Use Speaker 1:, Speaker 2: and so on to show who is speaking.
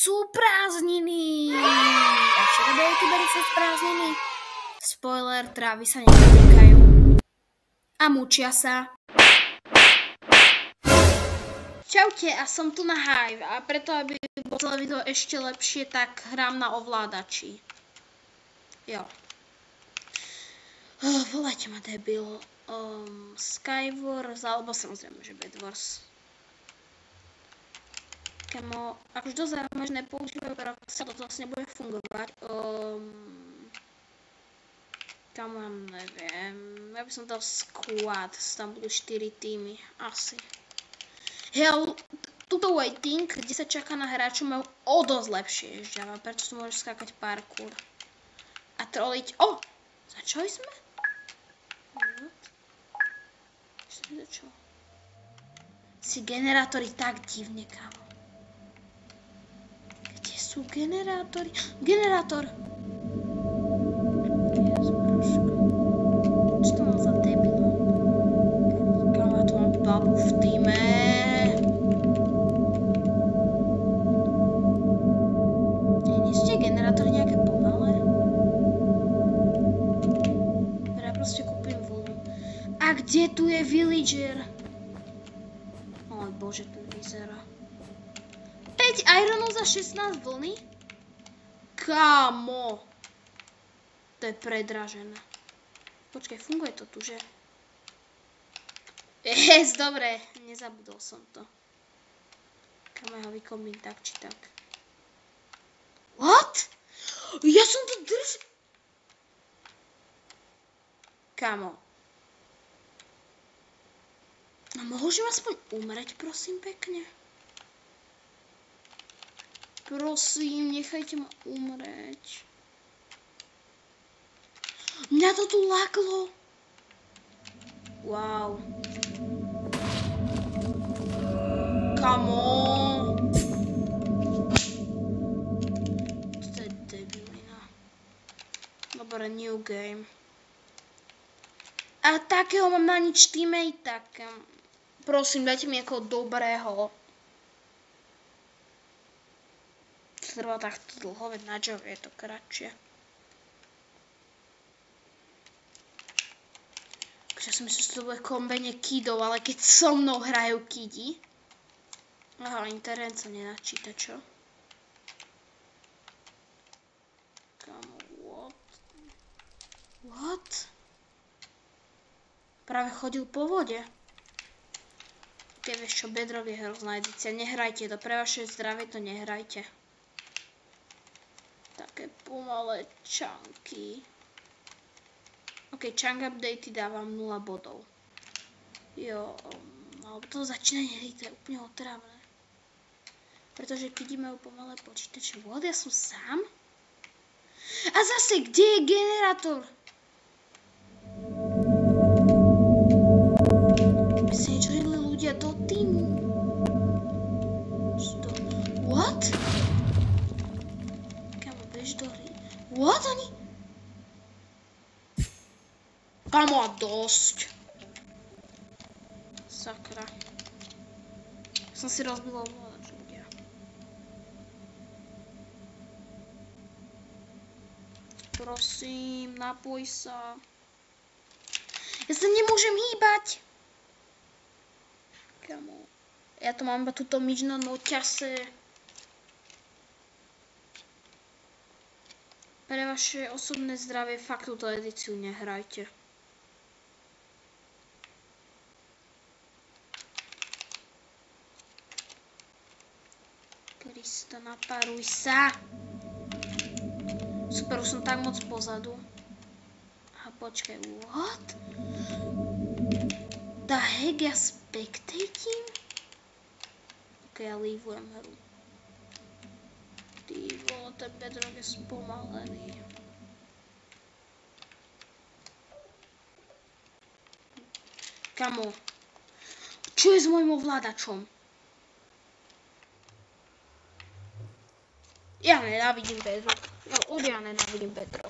Speaker 1: Sú prázdniny! A čo robia youtuberi cez prázdniny? Spoiler, trávy sa nepotekajú. A mučia sa. Čaute, a som tu na Hive a preto, aby bolo celé video ešte lepšie, tak hrám na ovládači. Jo. Volajte ma debil. Skywars, alebo samozrejme, že Bedwars. Kamo, akože dosť zaujímavé, že nepoužívajú Roxa, toto asi nebude fungovať. Kamo, ja neviem. Ja by som dal squad, tam budú 4 týmy, asi. Hell, tuto waiting, kde sa čaká na hráčov, majú o dosť lepšie ježďava, preto tu môžeš skákať parkour. A troliť. Začali sme? Čo sme začali? Si generátory tak divne, kámo. Kde sú generátory? Generátor! Čo to mám za debilo? Kámo, ja tu mám babu v týme. Nie sú tie generátory nejaké pomalé? Ja proste kúpim vlnu. A kde tu je villager? O bože, tu vyzerá. 5 ironov za 16 vlny? Kámo! To je predražené. Počkaj, funguje to tu, že? Dobre, nezabudol som to. Kámo, ja ho vykombím tak či tak. What? Ja som to Kámo. No môžem aspoň umreť, prosím, pekne? Prosím, nechajte ma umreť. Mňa to tu laglo. Wow. Come on. To je debilina. Dobre, new game. A takého mám na nič teammate, tak prosím, dajte mi nejakého dobrého. Trvá takto dlho, veď na Java je to kratšie. Ja som myslel, že to bude kombene kidov, ale keď so mnou hrajú kidi. Aha, internet sa nenačíta, čo? Kamo, what? Práve chodil po vode. Keď vieš čo, Bedrock je hrozná edícia. Nehrajte to, pre vaše zdravie to nehrajte. Také pomalé čanky. Ok, chunk updatey dávam 0 bodov. Jo, alebo to začínanie hry, to je úplne otravné. Pretože kidi majú pomalé počítače. What, ja som sám? A zase, kde je generátor? Myslím, čo jedli ľudia do týmu. Čo to? What? Kámo, bež do hry. What, oni? Kámo, a dosť. Sakra. Som si rozbil ovládač ľudia. Prosím, napoj sa. Ja sa nemôžem hýbať. Kámo. Ja to mám iba túto myč na noťase. Pre vaše osobné zdravie fakt túto edíciu nehrajte. Kristo, naparuj sa. Super, už som tak moc pozadu. A počkaj, what? The heck, ja spectating? Ok, ja leavujem hru. Ty vole, ten Bedrock je spomalený. Kamo, čo je s môjim ovládačom? Ja nenávidím Bedrock. Ja nenávidím Bedrock.